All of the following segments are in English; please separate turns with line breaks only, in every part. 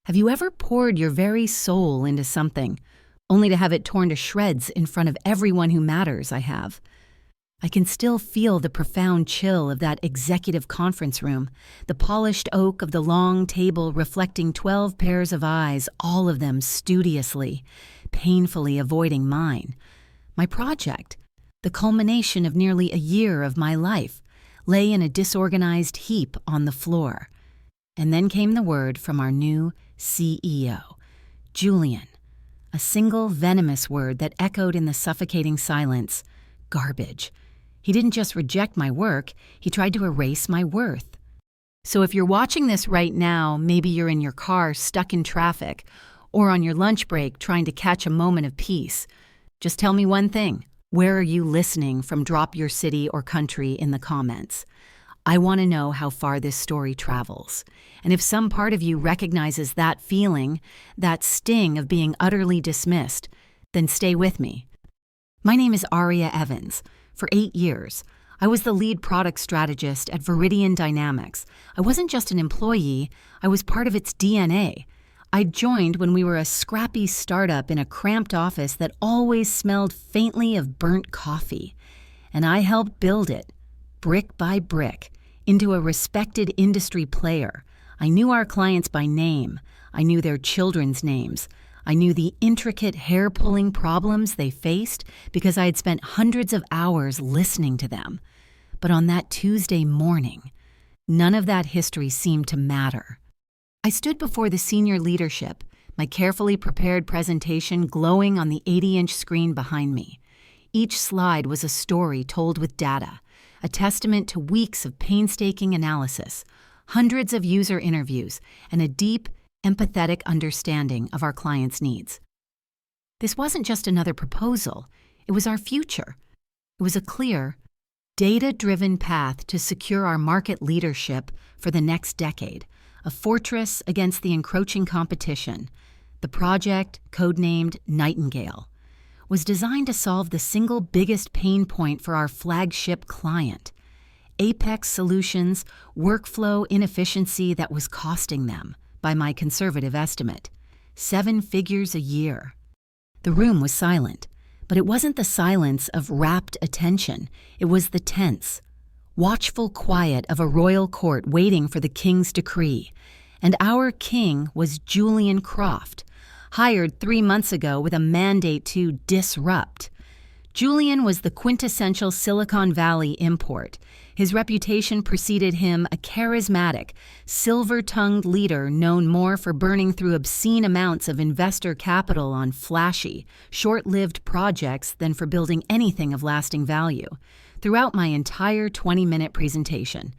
Have you ever poured your very soul into something, only to have it torn to shreds in front of everyone who matters? I have. I can still feel the profound chill of that executive conference room, the polished oak of the long table reflecting 12 pairs of eyes, all of them studiously, painfully avoiding mine. My project, the culmination of nearly a year of my life, lay in a disorganized heap on the floor. And then came the word from our new CEO, Julian, a single venomous word that echoed in the suffocating silence: garbage. He didn't just reject my work, he tried to erase my worth. So if you're watching this right now, maybe you're in your car stuck in traffic, or on your lunch break trying to catch a moment of peace, just tell me one thing. Where are you listening from? Drop your city or country in the comments. I want to know how far this story travels. And if some part of you recognizes that feeling, that sting of being utterly dismissed, then stay with me. My name is Aria Evans. For 8 years, I was the lead product strategist at Viridian Dynamics. I wasn't just an employee, I was part of its DNA. I joined when we were a scrappy startup in a cramped office that always smelled faintly of burnt coffee. And I helped build it, brick by brick, into a respected industry player. I knew our clients by name. I knew their children's names. I knew the intricate hair-pulling problems they faced because I had spent hundreds of hours listening to them. But on that Tuesday morning, none of that history seemed to matter. I stood before the senior leadership, my carefully prepared presentation glowing on the 80-inch screen behind me. Each slide was a story told with data, a testament to weeks of painstaking analysis, hundreds of user interviews, and a deep, empathetic understanding of our clients' needs. This wasn't just another proposal, it was our future. It was a clear, data-driven path to secure our market leadership for the next decade, a fortress against the encroaching competition. The project, codenamed Nightingale, was designed to solve the single biggest pain point for our flagship client: Apex Solutions' workflow inefficiency that was costing them, by my conservative estimate, 7 figures a year. The room was silent, but it wasn't the silence of rapt attention. It was the tense, watchful quiet of a royal court waiting for the king's decree. And our king was Julian Croft, hired 3 months ago with a mandate to disrupt. Julian was the quintessential Silicon Valley import. His reputation preceded him, a charismatic, silver-tongued leader known more for burning through obscene amounts of investor capital on flashy, short-lived projects than for building anything of lasting value. Throughout my entire 20-minute presentation,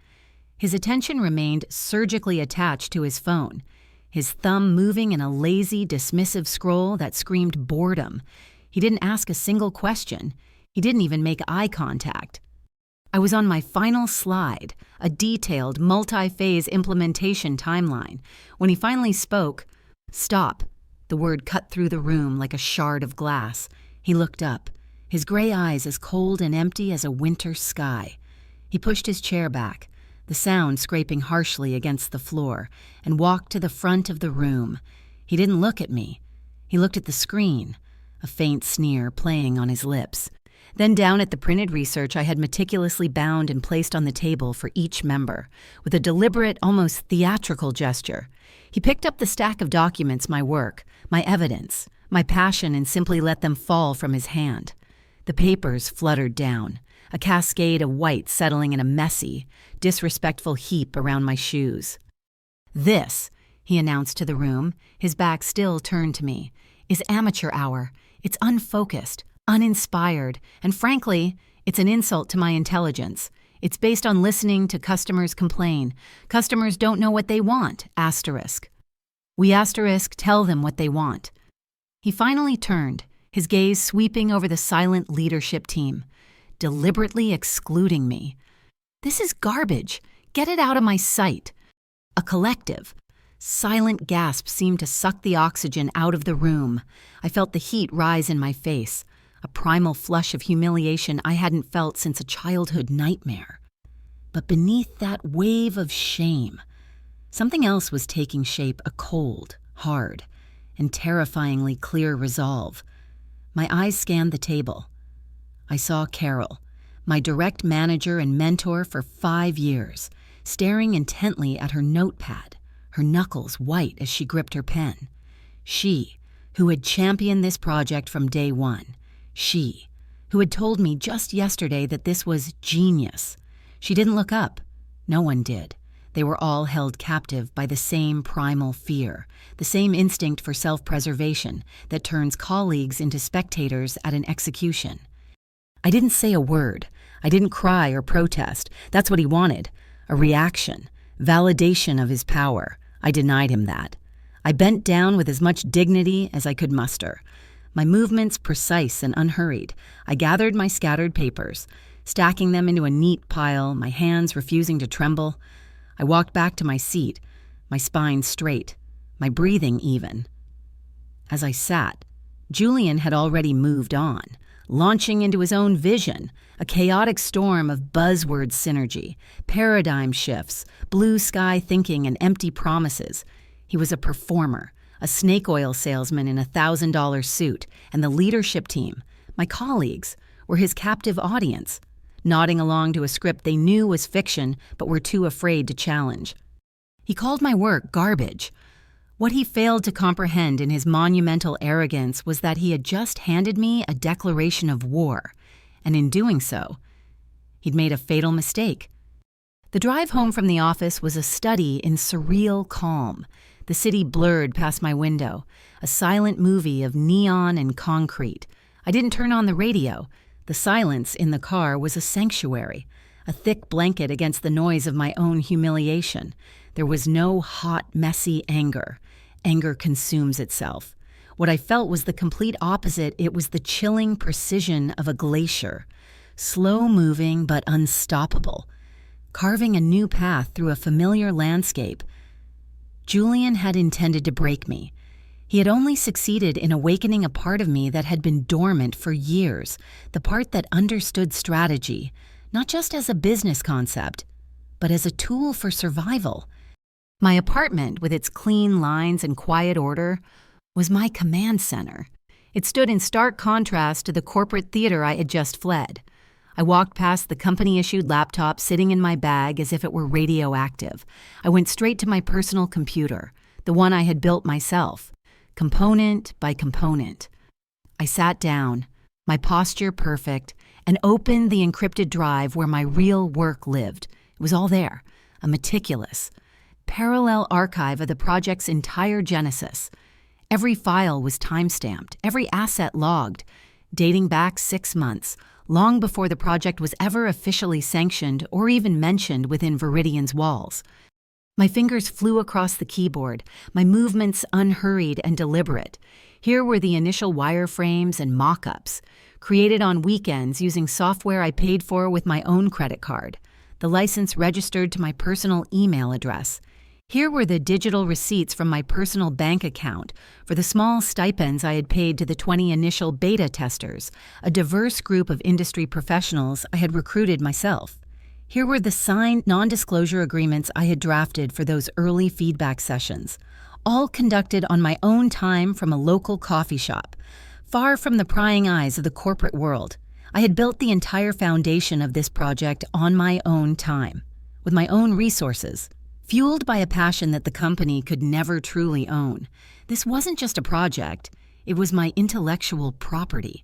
his attention remained surgically attached to his phone, his thumb moving in a lazy, dismissive scroll that screamed boredom. He didn't ask a single question. He didn't even make eye contact. I was on my final slide, a detailed, multi-phase implementation timeline. When he finally spoke, "Stop." The word cut through the room like a shard of glass. He looked up, his gray eyes as cold and empty as a winter sky. He pushed his chair back, the sound scraping harshly against the floor, and walked to the front of the room. He didn't look at me. He looked at the screen, a faint sneer playing on his lips. Then down at the printed research I had meticulously bound and placed on the table for each member, with a deliberate, almost theatrical gesture. He picked up the stack of documents, my work, my evidence, my passion, and simply let them fall from his hand. The papers fluttered down, a cascade of white settling in a messy, disrespectful heap around my shoes. "This," he announced to the room, his back still turned to me, "is amateur hour. It's unfocused, uninspired, and frankly, it's an insult to my intelligence. It's based on listening to customers complain. Customers don't know what they want, asterisk. We asterisk tell them what they want." He finally turned, his gaze sweeping over the silent leadership team, deliberately excluding me. "This is garbage. Get it out of my sight." A collective, silent gasp seemed to suck the oxygen out of the room. I felt the heat rise in my face, a primal flush of humiliation I hadn't felt since a childhood nightmare. But beneath that wave of shame, something else was taking shape, a cold, hard, and terrifyingly clear resolve. My eyes scanned the table. I saw Carol, my direct manager and mentor for 5 years, staring intently at her notepad, her knuckles white as she gripped her pen. She, who had championed this project from day one. She, who had told me just yesterday that this was genius. She didn't look up. No one did. They were all held captive by the same primal fear, the same instinct for self-preservation that turns colleagues into spectators at an execution. I didn't say a word. I didn't cry or protest. That's what he wanted. A reaction, validation of his power. I denied him that. I bent down with as much dignity as I could muster. My movements precise and unhurried. I gathered my scattered papers, stacking them into a neat pile, my hands refusing to tremble. I walked back to my seat, my spine straight, my breathing even. As I sat, Julian had already moved on, launching into his own vision, a chaotic storm of buzzword synergy, paradigm shifts, blue sky thinking, and empty promises. He was a performer, a snake oil salesman in a $1,000 suit, and the leadership team, my colleagues, were his captive audience, nodding along to a script they knew was fiction but were too afraid to challenge. He called my work garbage. What he failed to comprehend in his monumental arrogance was that he had just handed me a declaration of war, and in doing so, he'd made a fatal mistake. The drive home from the office was a study in surreal calm. The city blurred past my window, a silent movie of neon and concrete. I didn't turn on the radio. The silence in the car was a sanctuary, a thick blanket against the noise of my own humiliation. There was no hot, messy anger. Anger consumes itself. What I felt was the complete opposite. It was the chilling precision of a glacier, slow-moving but unstoppable, carving a new path through a familiar landscape. Julian had intended to break me. He had only succeeded in awakening a part of me that had been dormant for years, the part that understood strategy, not just as a business concept, but as a tool for survival. My apartment, with its clean lines and quiet order, was my command center. It stood in stark contrast to the corporate theater I had just fled. I walked past the company-issued laptop sitting in my bag as if it were radioactive. I went straight to my personal computer, the one I had built myself, component by component. I sat down, my posture perfect, and opened the encrypted drive where my real work lived. It was all there, a meticulous, parallel archive of the project's entire genesis. Every file was time-stamped, every asset logged, dating back 6 months, long before the project was ever officially sanctioned or even mentioned within Viridian's walls. My fingers flew across the keyboard, my movements unhurried and deliberate. Here were the initial wireframes and mock-ups, created on weekends using software I paid for with my own credit card, the license registered to my personal email address. Here were the digital receipts from my personal bank account for the small stipends I had paid to the 20 initial beta testers, a diverse group of industry professionals I had recruited myself. Here were the signed non-disclosure agreements I had drafted for those early feedback sessions, all conducted on my own time from a local coffee shop, far from the prying eyes of the corporate world. I had built the entire foundation of this project on my own time, with my own resources, fueled by a passion that the company could never truly own. This wasn't just a project, it was my intellectual property.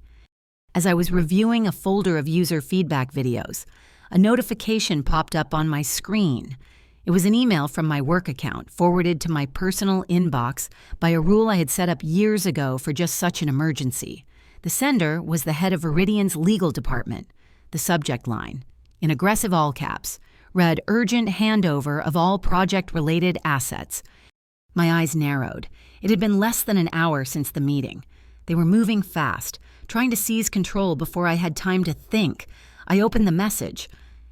As I was reviewing a folder of user feedback videos, a notification popped up on my screen. It was an email from my work account, forwarded to my personal inbox by a rule I had set up years ago for just such an emergency. The sender was the head of Viridian's legal department. The subject line, in aggressive all caps, read urgent handover of all project-related assets. My eyes narrowed. It had been less than an hour since the meeting. They were moving fast, trying to seize control before I had time to think. I opened the message.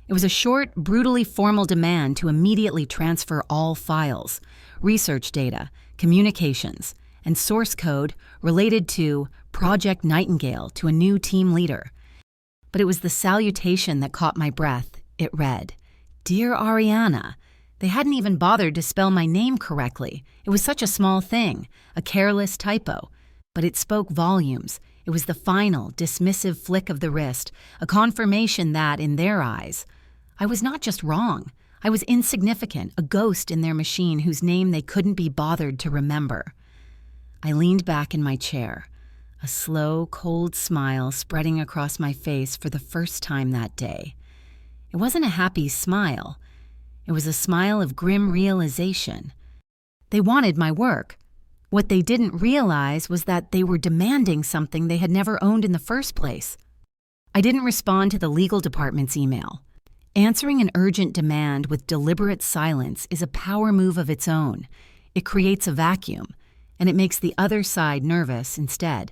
It was a short, brutally formal demand to immediately transfer all files, research data, communications, and source code related to Project Nightingale to a new team leader. But it was the salutation that caught my breath. It read, "Dear Ariana, They hadn't even bothered to spell my name correctly. It was such a small thing, a careless typo. But it spoke volumes. It was the final, dismissive flick of the wrist, a confirmation that, in their eyes, I was not just wrong. I was insignificant, a ghost in their machine whose name they couldn't be bothered to remember. I leaned back in my chair, a slow, cold smile spreading across my face for the first time that day. It wasn't a happy smile. It was a smile of grim realization. They wanted my work. What they didn't realize was that they were demanding something they had never owned in the first place. I didn't respond to the legal department's email. Answering an urgent demand with deliberate silence is a power move of its own. It creates a vacuum, and it makes the other side nervous instead.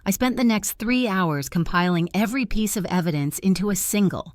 I spent the next 3 hours compiling every piece of evidence into a single,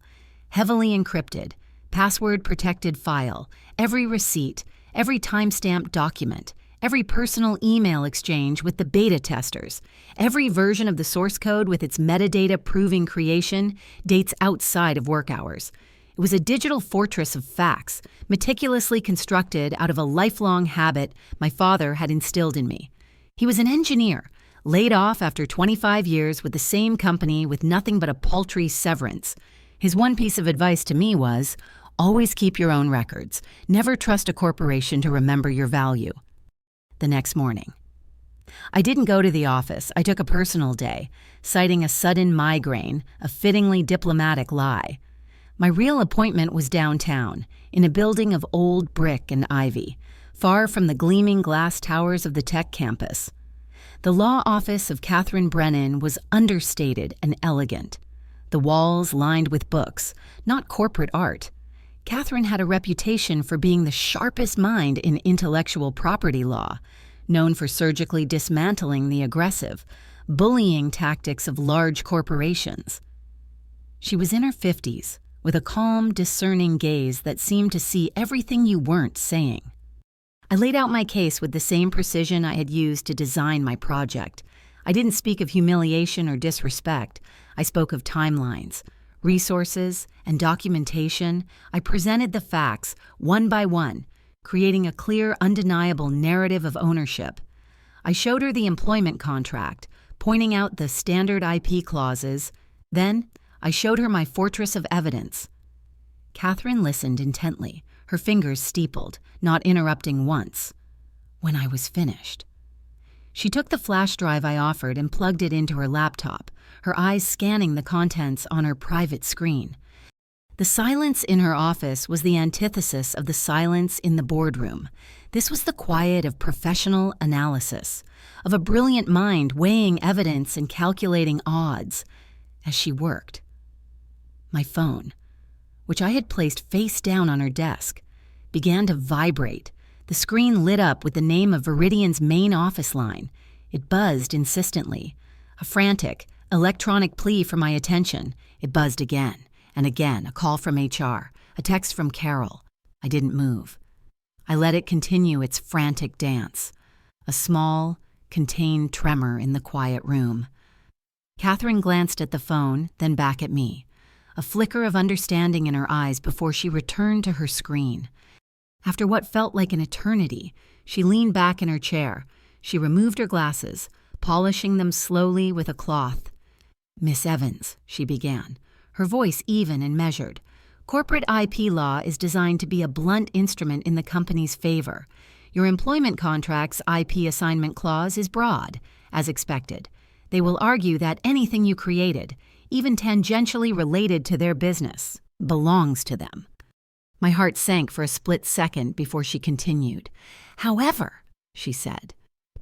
heavily encrypted, password-protected file, every receipt, every timestamped document, every personal email exchange with the beta testers, every version of the source code with its metadata proving creation dates outside of work hours. It was a digital fortress of facts, meticulously constructed out of a lifelong habit my father had instilled in me. He was an engineer, laid off after 25 years with the same company with nothing but a paltry severance. His one piece of advice to me was, always keep your own records. Never trust a corporation to remember your value. The next morning, I didn't go to the office. I took a personal day, citing a sudden migraine, a fittingly diplomatic lie. My real appointment was downtown, in a building of old brick and ivy, far from the gleaming glass towers of the tech campus. The law office of Catherine Brennan was understated and elegant. The walls lined with books, not corporate art. Catherine had a reputation for being the sharpest mind in intellectual property law, known for surgically dismantling the aggressive, bullying tactics of large corporations. She was in her 50s, with a calm, discerning gaze that seemed to see everything you weren't saying. I laid out my case with the same precision I had used to design my project. I didn't speak of humiliation or disrespect. I spoke of timelines, resources, and documentation. I presented the facts, one by one, creating a clear, undeniable narrative of ownership. I showed her the employment contract, pointing out the standard IP clauses. Then, I showed her my fortress of evidence. Catherine listened intently, her fingers steepled, not interrupting once. When I was finished, she took the flash drive I offered and plugged it into her laptop, her eyes scanning the contents on her private screen. The silence in her office was the antithesis of the silence in the boardroom. This was the quiet of professional analysis, of a brilliant mind weighing evidence and calculating odds as she worked. My phone, which I had placed face down on her desk, began to vibrate. The screen lit up with the name of Viridian's main office line. It buzzed insistently, a frantic, electronic plea for my attention. It buzzed again and again, a call from HR, a text from Carol. I didn't move. I let it continue its frantic dance, a small, contained tremor in the quiet room. Catherine glanced at the phone, then back at me, a flicker of understanding in her eyes before she returned to her screen. After what felt like an eternity, she leaned back in her chair. She removed her glasses, polishing them slowly with a cloth. "Miss Evans," she began, her voice even and measured. "Corporate IP law is designed to be a blunt instrument in the company's favor. Your employment contract's IP assignment clause is broad, as expected. They will argue that anything you created, even tangentially related to their business, belongs to them." My heart sank for a split second before she continued. "However," she said,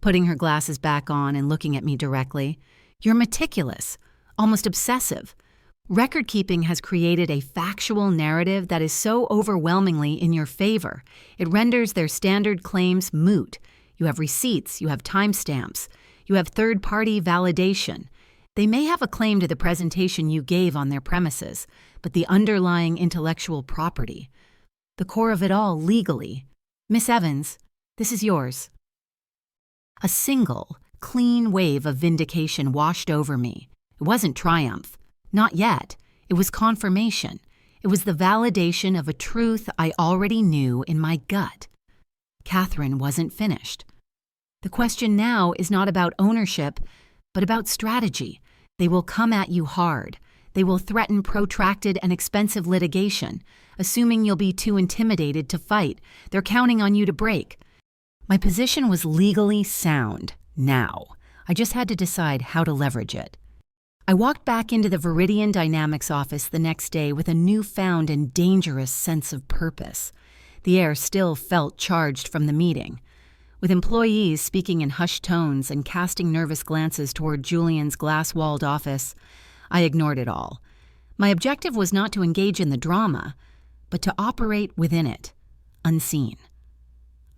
putting her glasses back on and looking at me directly, "you're meticulous, almost obsessive. Record-keeping has created a factual narrative that is so overwhelmingly in your favor, it renders their standard claims moot. You have receipts, you have timestamps, you have third-party validation. They may have a claim to the presentation you gave on their premises, but the underlying intellectual property, the core of it all legally. Miss Evans, this is yours." A single, clean wave of vindication washed over me. It wasn't triumph. Not yet. It was confirmation. It was the validation of a truth I already knew in my gut. Catherine wasn't finished. The question now is not about ownership, but about strategy. They will come at you hard. They will threaten protracted and expensive litigation, assuming you'll be too intimidated to fight. They're counting on you to break. My position was legally sound now. I just had to decide how to leverage it. I walked back into the Viridian Dynamics office the next day with a newfound and dangerous sense of purpose. The air still felt charged from the meeting. With employees speaking in hushed tones and casting nervous glances toward Julian's glass-walled office, I ignored it all. My objective was not to engage in the drama, but to operate within it, unseen.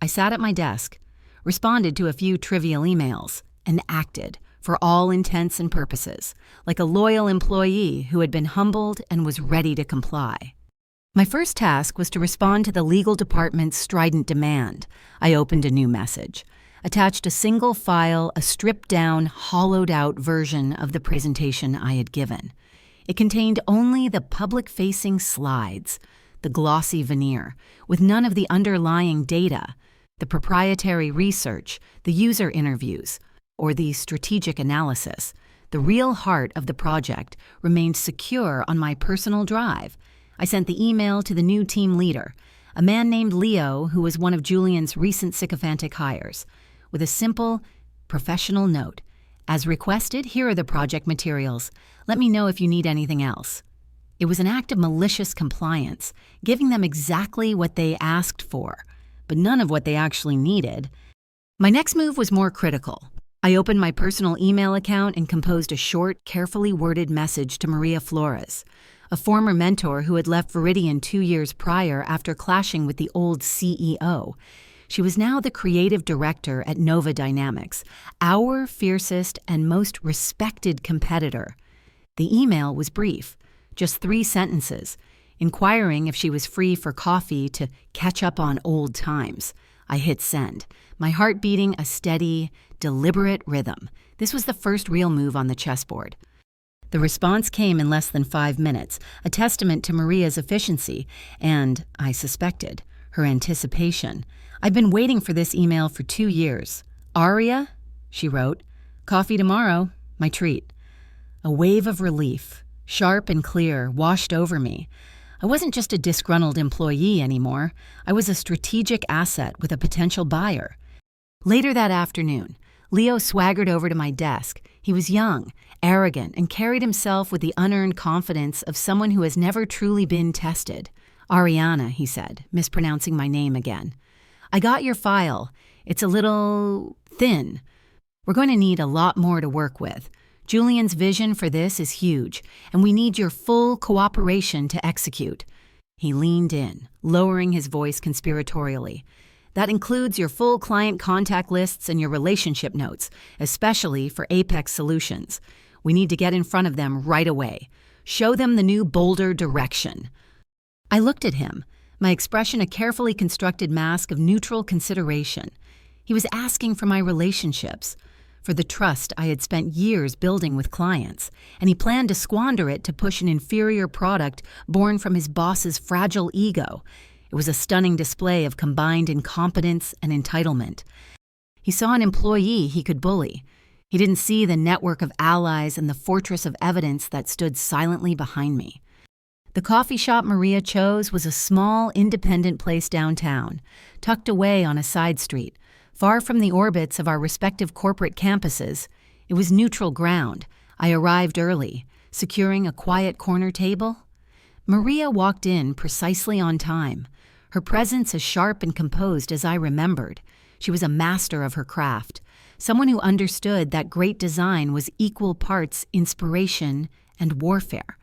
I sat at my desk, responded to a few trivial emails, and acted, for all intents and purposes, like a loyal employee who had been humbled and was ready to comply. My first task was to respond to the legal department's strident demand. I opened a new message, attached a single file, a stripped-down, hollowed-out version of the presentation I had given. It contained only the public-facing slides, the glossy veneer, with none of the underlying data, the proprietary research, the user interviews, or the strategic analysis. The real heart of the project remained secure on my personal drive. I sent the email to the new team leader, a man named Leo who was one of Julian's recent sycophantic hires, with a simple, professional note. As requested, here are the project materials. Let me know if you need anything else. It was an act of malicious compliance, giving them exactly what they asked for, but none of what they actually needed. My next move was more critical. I opened my personal email account and composed a short, carefully worded message to Maria Flores, a former mentor who had left Viridian 2 years prior after clashing with the old CEO. She was now the creative director at Nova Dynamics, our fiercest and most respected competitor. The email was brief, just 3 sentences, inquiring if she was free for coffee to catch up on old times. I hit send, my heart beating a steady, deliberate rhythm. This was the first real move on the chessboard. The response came in less than 5 minutes, a testament to Maria's efficiency and, I suspected, her anticipation. I've been waiting for this email for 2 years. Aria, she wrote, coffee tomorrow, my treat. A wave of relief, sharp and clear, washed over me. I wasn't just a disgruntled employee anymore. I was a strategic asset with a potential buyer. Later that afternoon, Leo swaggered over to my desk. He was young, arrogant, and carried himself with the unearned confidence of someone who has never truly been tested. Ariana, he said, mispronouncing my name again. I got your file. It's a little thin. We're going to need a lot more to work with. Julian's vision for this is huge, and we need your full cooperation to execute. He leaned in, lowering his voice conspiratorially. That includes your full client contact lists and your relationship notes, especially for Apex Solutions. We need to get in front of them right away. Show them the new, bolder direction. I looked at him, my expression a carefully constructed mask of neutral consideration. He was asking for my relationships, for the trust I had spent years building with clients, and he planned to squander it to push an inferior product born from his boss's fragile ego. It was a stunning display of combined incompetence and entitlement. He saw an employee he could bully. He didn't see the network of allies and the fortress of evidence that stood silently behind me. The coffee shop Maria chose was a small, independent place downtown, tucked away on a side street, far from the orbits of our respective corporate campuses. It was neutral ground. I arrived early, securing a quiet corner table. Maria walked in precisely on time, her presence as sharp and composed as I remembered. She was a master of her craft, someone who understood that great design was equal parts inspiration and warfare.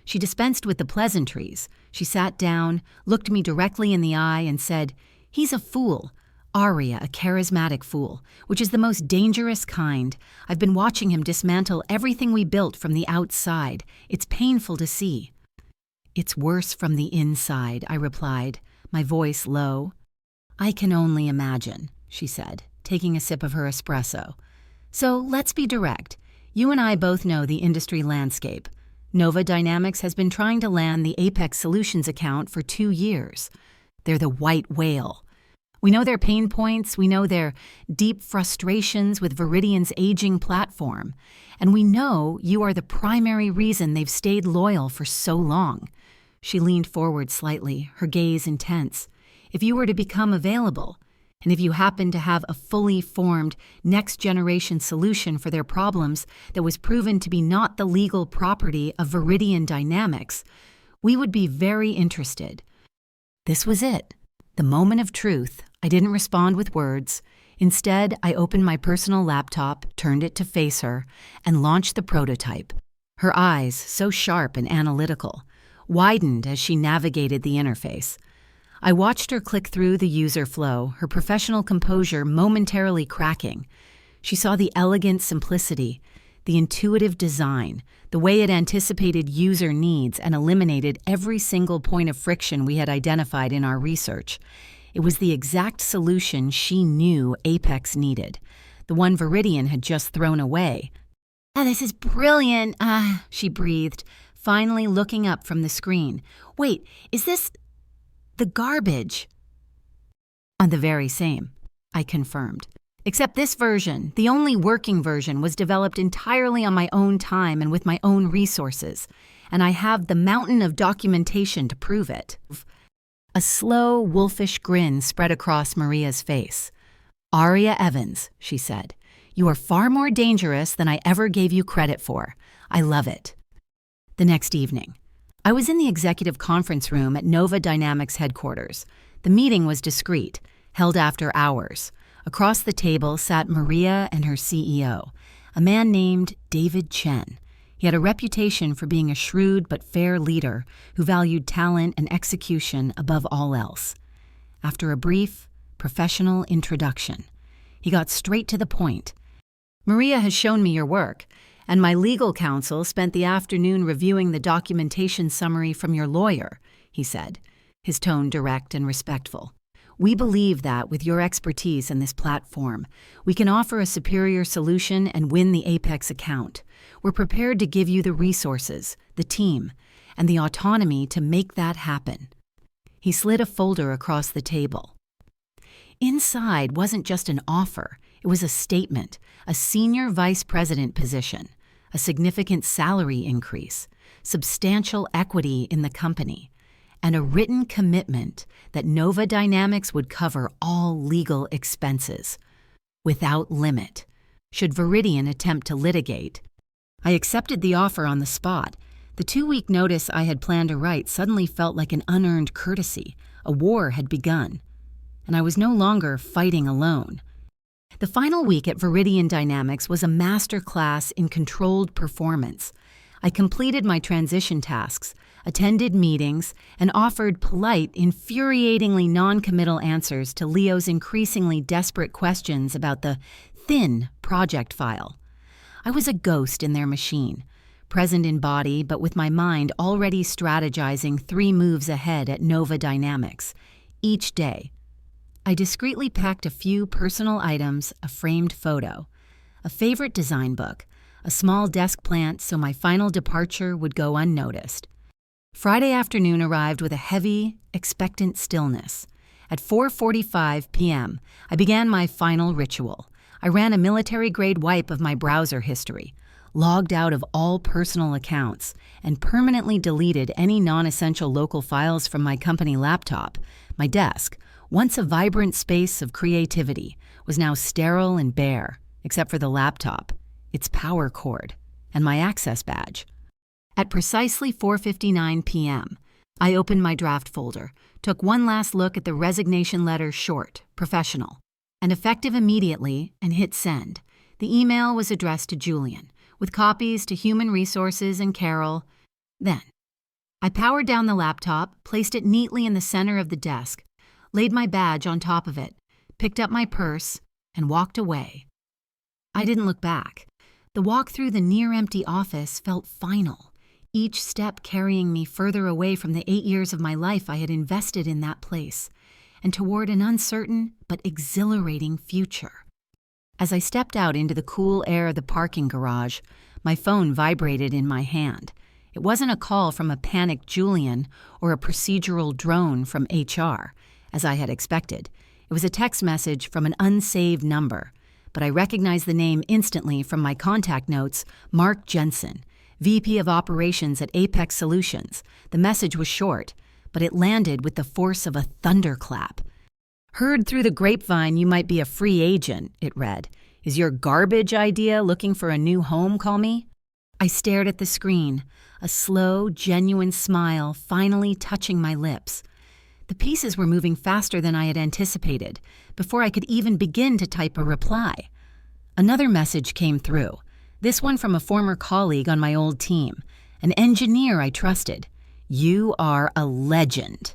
She dispensed with the pleasantries. She sat down, looked me directly in the eye, and said, "He's a fool. Aria, a charismatic fool, which is the most dangerous kind. I've been watching him dismantle everything we built from the outside. It's painful to see." "It's worse from the inside," I replied, my voice low. "I can only imagine," she said, taking a sip of her espresso. "So let's be direct. You and I both know the industry landscape. Nova Dynamics has been trying to land the Apex Solutions account for 2 years. They're the white whale. We know their pain points, we know their deep frustrations with Viridian's aging platform, and we know you are the primary reason they've stayed loyal for so long. She leaned forward slightly, her gaze intense. If you were to become available, and if you happen to have a fully formed next-generation solution for their problems that was proven to be not the legal property of Viridian Dynamics, we would be very interested. This was it. The moment of truth. I didn't respond with words. Instead, I opened my personal laptop, turned it to face her, and launched the prototype. Her eyes, so sharp and analytical, widened as she navigated the interface. I watched her click through the user flow, her professional composure momentarily cracking. She saw the elegant simplicity, the intuitive design, the way it anticipated user needs and eliminated every single point of friction we had identified in our research. It was the exact solution she knew Apex needed, the one Viridian had just thrown away. This is brilliant, she breathed, finally looking up from the screen. Wait, is this the garbage? On the very same, I confirmed. Except this version, the only working version, was developed entirely on my own time and with my own resources, and I have the mountain of documentation to prove it. A slow, wolfish grin spread across Maria's face. Aria Evans, she said, you are far more dangerous than I ever gave you credit for. I love it. The next evening, I was in the executive conference room at Nova Dynamics headquarters. The meeting was discreet, held after hours. Across the table sat Maria and her CEO, a man named David Chen. He had a reputation for being a shrewd but fair leader who valued talent and execution above all else. After a brief, professional introduction, he got straight to the point. Maria has shown me your work, and my legal counsel spent the afternoon reviewing the documentation summary from your lawyer, he said, his tone direct and respectful. We believe that, with your expertise in this platform, we can offer a superior solution and win the Apex account. We're prepared to give you the resources, the team, and the autonomy to make that happen. He slid a folder across the table. Inside wasn't just an offer, it was a statement, a senior vice president position, a significant salary increase, substantial equity in the company, and a written commitment that Nova Dynamics would cover all legal expenses, without limit, should Viridian attempt to litigate. I accepted the offer on the spot. The 2-week notice I had planned to write suddenly felt like an unearned courtesy. A war had begun, and I was no longer fighting alone. The final week at Viridian Dynamics was a masterclass in controlled performance. I completed my transition tasks, attended meetings, and offered polite, infuriatingly non-committal answers to Leo's increasingly desperate questions about the thin project file. I was a ghost in their machine, present in body but with my mind already strategizing 3 moves ahead at Nova Dynamics. Each day, I discreetly packed a few personal items, a framed photo, a favorite design book, a small desk plant so my final departure would go unnoticed. Friday afternoon arrived with a heavy, expectant stillness. At 4:45 p.m., I began my final ritual. I ran a military-grade wipe of my browser history, logged out of all personal accounts, and permanently deleted any non-essential local files from my company laptop. My desk, once a vibrant space of creativity, was now sterile and bare, except for the laptop, its power cord, and my access badge. At precisely 4:59 p.m., I opened my draft folder, took one last look at the resignation letter, short, professional, and effective immediately, and hit send. The email was addressed to Julian, with copies to Human Resources and Carol. Then, I powered down the laptop, placed it neatly in the center of the desk, laid my badge on top of it, picked up my purse, and walked away. I didn't look back. The walk through the near-empty office felt final, each step carrying me further away from the 8 years of my life I had invested in that place, and toward an uncertain but exhilarating future. As I stepped out into the cool air of the parking garage, my phone vibrated in my hand. It wasn't a call from a panicked Julian or a procedural drone from HR, as I had expected. It was a text message from an unsaved number, but I recognized the name instantly from my contact notes, Mark Jensen, VP of Operations at Apex Solutions. The message was short, but it landed with the force of a thunderclap. "Heard through the grapevine you might be a free agent," it read. "Is your garbage idea looking for a new home, call me?" I stared at the screen, a slow, genuine smile finally touching my lips. The pieces were moving faster than I had anticipated, before I could even begin to type a reply. Another message came through, this one from a former colleague on my old team, an engineer I trusted. "You are a legend."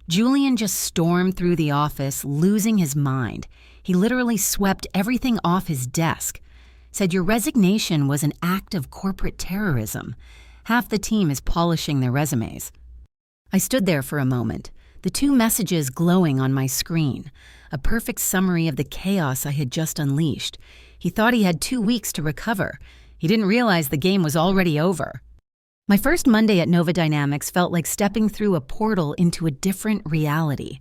Julian just stormed through the office, losing his mind. He literally swept everything off his desk. Said your resignation was an act of corporate terrorism. Half the team is polishing their resumes. I stood there for a moment, the two messages glowing on my screen, a perfect summary of the chaos I had just unleashed. He thought he had 2 weeks to recover. He didn't realize the game was already over. My first Monday at Nova Dynamics felt like stepping through a portal into a different reality.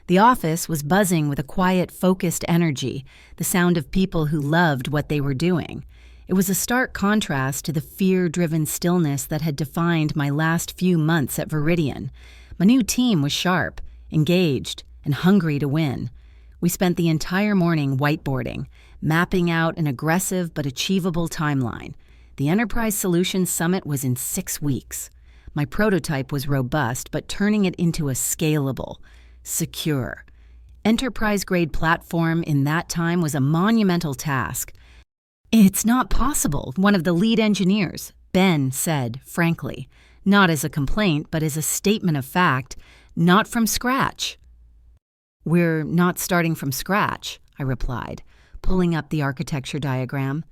The office was buzzing with a quiet, focused energy, the sound of people who loved what they were doing. It was a stark contrast to the fear-driven stillness that had defined my last few months at Viridian. My new team was sharp, engaged, and hungry to win. We spent the entire morning whiteboarding, mapping out an aggressive but achievable timeline. The Enterprise Solutions Summit was in 6 weeks. My prototype was robust, but turning it into a scalable, secure, enterprise-grade platform in that time was a monumental task. "It's not possible," one of the lead engineers, Ben, said, frankly, not as a complaint, but as a statement of fact, "not from scratch." "We're not starting from scratch," I replied, pulling up the architecture diagram.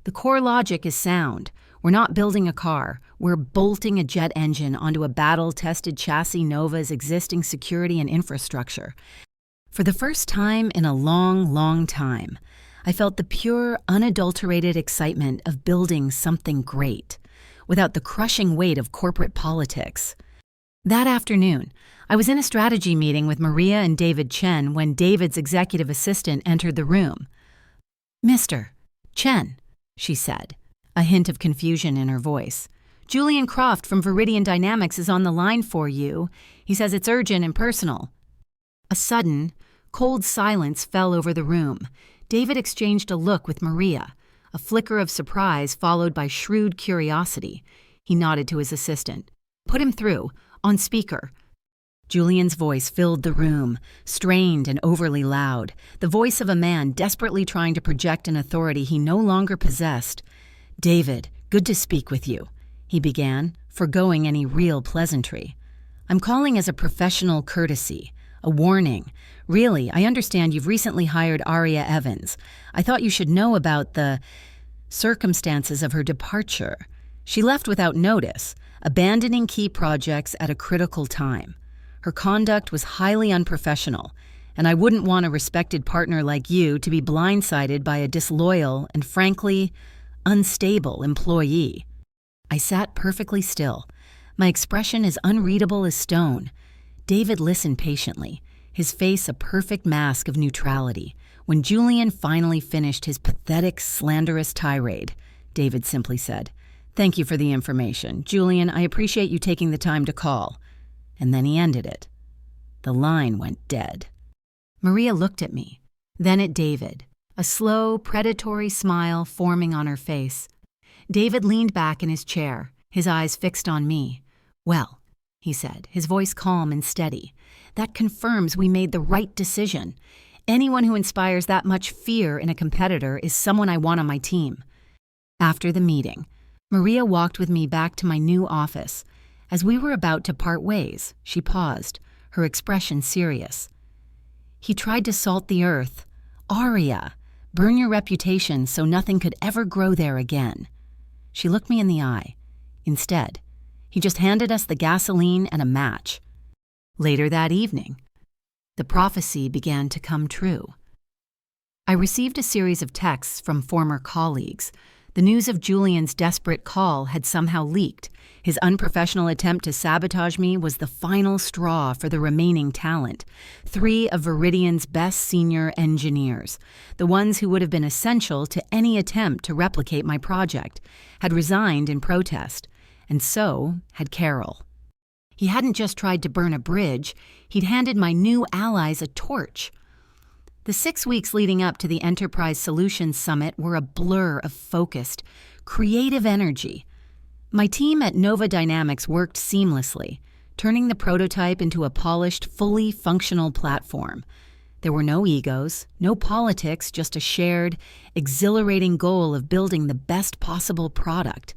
"The core logic is sound. We're not building a car. We're bolting a jet engine onto a battle-tested chassis Nova's existing security and infrastructure." For the first time in a long, long time, I felt the pure, unadulterated excitement of building something great, without the crushing weight of corporate politics. That afternoon, I was in a strategy meeting with Maria and David Chen when David's executive assistant entered the room. "Mr. Chen," she said, a hint of confusion in her voice. "Julian Croft from Viridian Dynamics is on the line for you. He says it's urgent and personal." A sudden, cold silence fell over the room. David exchanged a look with Maria, a flicker of surprise followed by shrewd curiosity. He nodded to his assistant. "Put him through, on speaker." Julian's voice filled the room, strained and overly loud, the voice of a man desperately trying to project an authority he no longer possessed. "David, good to speak with you," he began, forgoing any real pleasantry. "I'm calling as a professional courtesy, a warning. Really, I understand you've recently hired Aria Evans. I thought you should know about the circumstances of her departure. She left without notice, abandoning key projects at a critical time. Her conduct was highly unprofessional, and I wouldn't want a respected partner like you to be blindsided by a disloyal and, frankly, unstable employee." I sat perfectly still, my expression as unreadable as stone. David listened patiently, his face a perfect mask of neutrality. When Julian finally finished his pathetic, slanderous tirade, David simply said, "Thank you for the information. Julian, I appreciate you taking the time to call." And then he ended it. The line went dead. Maria looked at me, then at David, a slow, predatory smile forming on her face. David leaned back in his chair, his eyes fixed on me. "Well," he said, his voice calm and steady, "that confirms we made the right decision. Anyone who inspires that much fear in a competitor is someone I want on my team." After the meeting, Maria walked with me back to my new office. As we were about to part ways, she paused, her expression serious. "He tried to salt the earth. Aria, burn your reputation so nothing could ever grow there again." She looked me in the eye. Instead, he just handed us the gasoline and a match. Later that evening, the prophecy began to come true. I received a series of texts from former colleagues. The news of Julian's desperate call had somehow leaked. His unprofessional attempt to sabotage me was the final straw for the remaining talent. 3 of Viridian's best senior engineers, the ones who would have been essential to any attempt to replicate my project, had resigned in protest, and so had Carol. He hadn't just tried to burn a bridge, he'd handed my new allies a torch. The 6 weeks leading up to the Enterprise Solutions Summit were a blur of focused, creative energy. My team at Nova Dynamics worked seamlessly, turning the prototype into a polished, fully functional platform. There were no egos, no politics, just a shared, exhilarating goal of building the best possible product.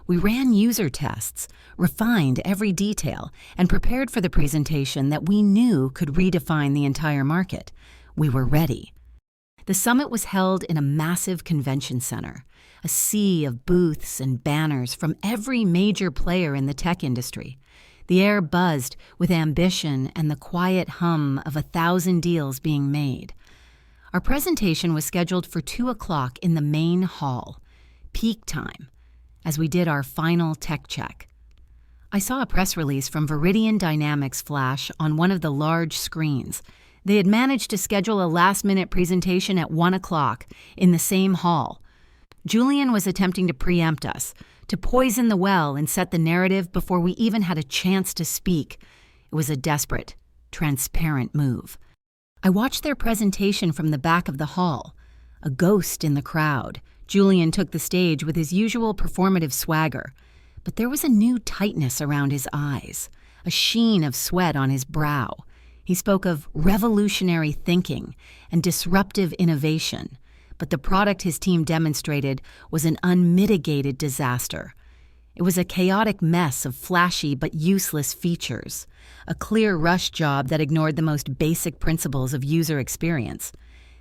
We ran user tests, refined every detail, and prepared for the presentation that we knew could redefine the entire market. We were ready. The summit was held in a massive convention center, a sea of booths and banners from every major player in the tech industry. The air buzzed with ambition and the quiet hum of 1,000 deals being made. Our presentation was scheduled for 2 o'clock in the main hall, peak time, as we did our final tech check. I saw a press release from Viridian Dynamics flash on one of the large screens. They had managed to schedule a last-minute presentation at 1 o'clock in the same hall. Julian was attempting to preempt us, to poison the well and set the narrative before we even had a chance to speak. It was a desperate, transparent move. I watched their presentation from the back of the hall. A ghost in the crowd, Julian took the stage with his usual performative swagger. But there was a new tightness around his eyes, a sheen of sweat on his brow. He spoke of revolutionary thinking and disruptive innovation, but the product his team demonstrated was an unmitigated disaster. It was a chaotic mess of flashy but useless features, a clear rush job that ignored the most basic principles of user experience.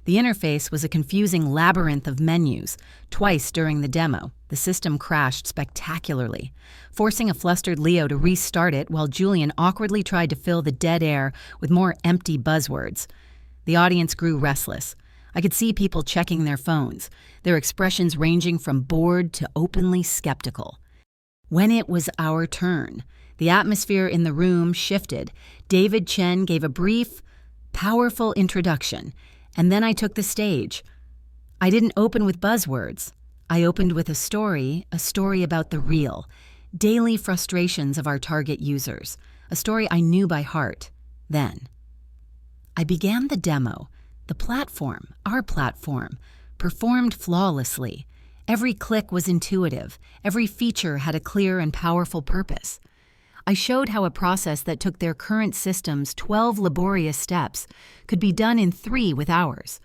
The interface was a confusing labyrinth of menus. Twice during the demo, the system crashed spectacularly, forcing a flustered Leo to restart it while Julian awkwardly tried to fill the dead air with more empty buzzwords. The audience grew restless. I could see people checking their phones, their expressions ranging from bored to openly skeptical. When it was our turn, the atmosphere in the room shifted. David Chen gave a brief, powerful introduction, and then I took the stage. I didn't open with buzzwords. I opened with a story about the real, daily frustrations of our target users, a story I knew by heart then. I began the demo. The platform, our platform, performed flawlessly. Every click was intuitive. Every feature had a clear and powerful purpose. I showed how a process that took their current systems 12 laborious steps could be done in 3 with ours.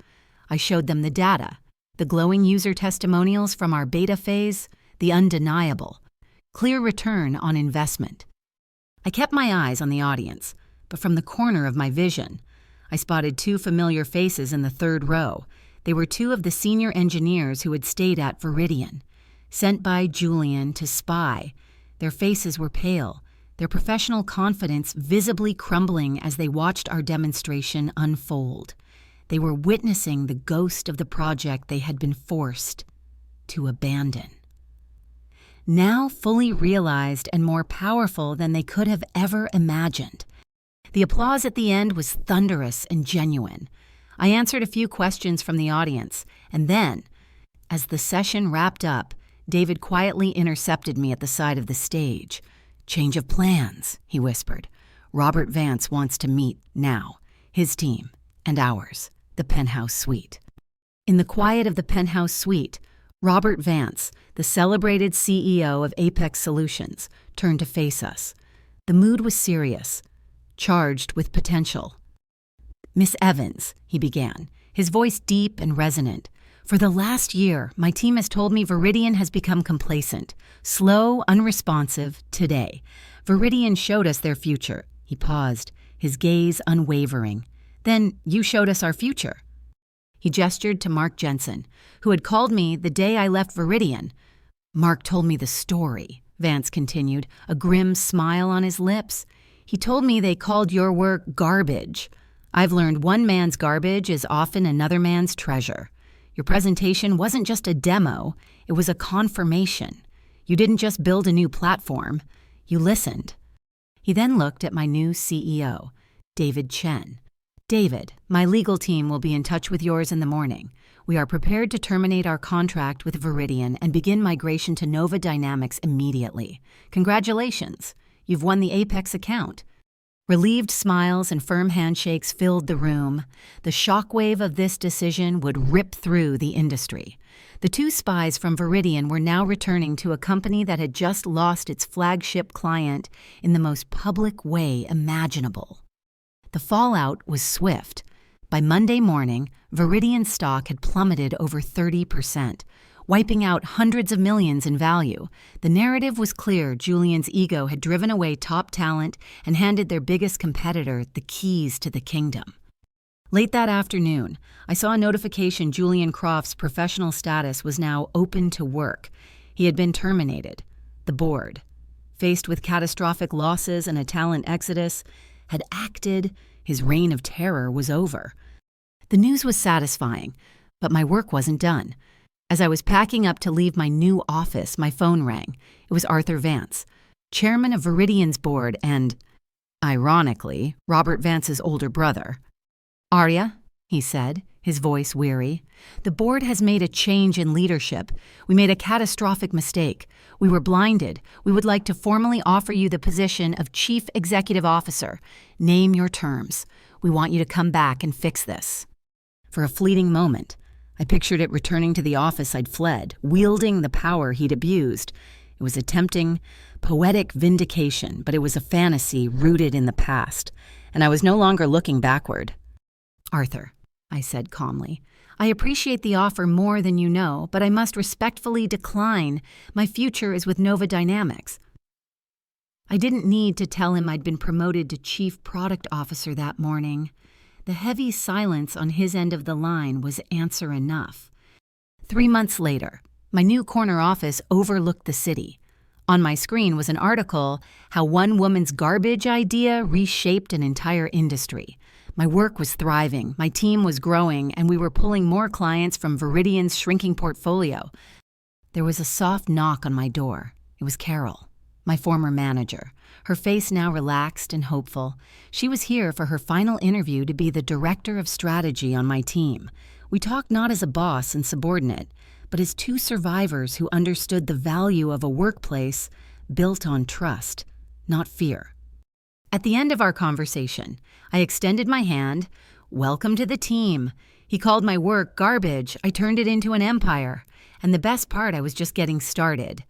I showed them the data, the glowing user testimonials from our beta phase, the undeniable, clear return on investment. I kept my eyes on the audience, but from the corner of my vision, I spotted 2 familiar faces in the 3rd row. They were 2 of the senior engineers who had stayed at Viridian, sent by Julian to spy. Their faces were pale, their professional confidence visibly crumbling as they watched our demonstration unfold. They were witnessing the ghost of the project they had been forced to abandon. Now fully realized and more powerful than they could have ever imagined. The applause at the end was thunderous and genuine. I answered a few questions from the audience, and then, as the session wrapped up, David quietly intercepted me at the side of the stage. "Change of plans," he whispered. "Robert Vance wants to meet now. His team and ours, the penthouse suite." In the quiet of the penthouse suite, Robert Vance, the celebrated CEO of Apex Solutions, turned to face us. The mood was serious, charged with potential. "Miss Evans," he began, his voice deep and resonant. "For the last year, my team has told me Viridian has become complacent, slow, unresponsive. Today, Viridian showed us their future." He paused, his gaze unwavering. "Then you showed us our future." He gestured to Mark Jensen, who had called me the day I left Viridian. "Mark told me the story," Vance continued, a grim smile on his lips. "He told me they called your work garbage. I've learned one man's garbage is often another man's treasure. Your presentation wasn't just a demo, it was a confirmation. You didn't just build a new platform, you listened." He then looked at my new CEO, David Chen. "David, my legal team will be in touch with yours in the morning. We are prepared to terminate our contract with Viridian and begin migration to Nova Dynamics immediately. Congratulations, you've won the Apex account." Relieved smiles and firm handshakes filled the room. The shockwave of this decision would rip through the industry. The two spies from Viridian were now returning to a company that had just lost its flagship client in the most public way imaginable. The fallout was swift. By Monday morning, Viridian stock had plummeted over 30%, wiping out hundreds of millions in value. The narrative was clear. Julian's ego had driven away top talent and handed their biggest competitor the keys to the kingdom. Late that afternoon, I saw a notification Julian Croft's professional status was now open to work. He had been terminated. The board, faced with catastrophic losses and a talent exodus, had acted. His reign of terror was over. The news was satisfying, but my work wasn't done. As I was packing up to leave my new office, my phone rang. It was Arthur Vance, chairman of Viridian's board and, ironically, Robert Vance's older brother. "Arya," he said, his voice weary, "the board has made a change in leadership. We made a catastrophic mistake. We were blinded. We would like to formally offer you the position of Chief Executive Officer. Name your terms. We want you to come back and fix this." For a fleeting moment, I pictured it returning to the office I'd fled, wielding the power he'd abused. It was a tempting, poetic vindication, but it was a fantasy rooted in the past, and I was no longer looking backward. "Arthur," I said calmly, "I appreciate the offer more than you know, but I must respectfully decline. My future is with Nova Dynamics." I didn't need to tell him I'd been promoted to Chief Product Officer that morning. The heavy silence on his end of the line was answer enough. 3 months later, my new corner office overlooked the city. On my screen was an article, "How One Woman's Garbage Idea Reshaped an Entire Industry." My work was thriving, my team was growing, and we were pulling more clients from Viridian's shrinking portfolio. There was a soft knock on my door. It was Carol, my former manager, her face now relaxed and hopeful. She was here for her final interview to be the director of strategy on my team. We talked not as a boss and subordinate, but as two survivors who understood the value of a workplace built on trust, not fear. At the end of our conversation, I extended my hand. "Welcome to the team." He called my work garbage. I turned it into an empire. And the best part, I was just getting started.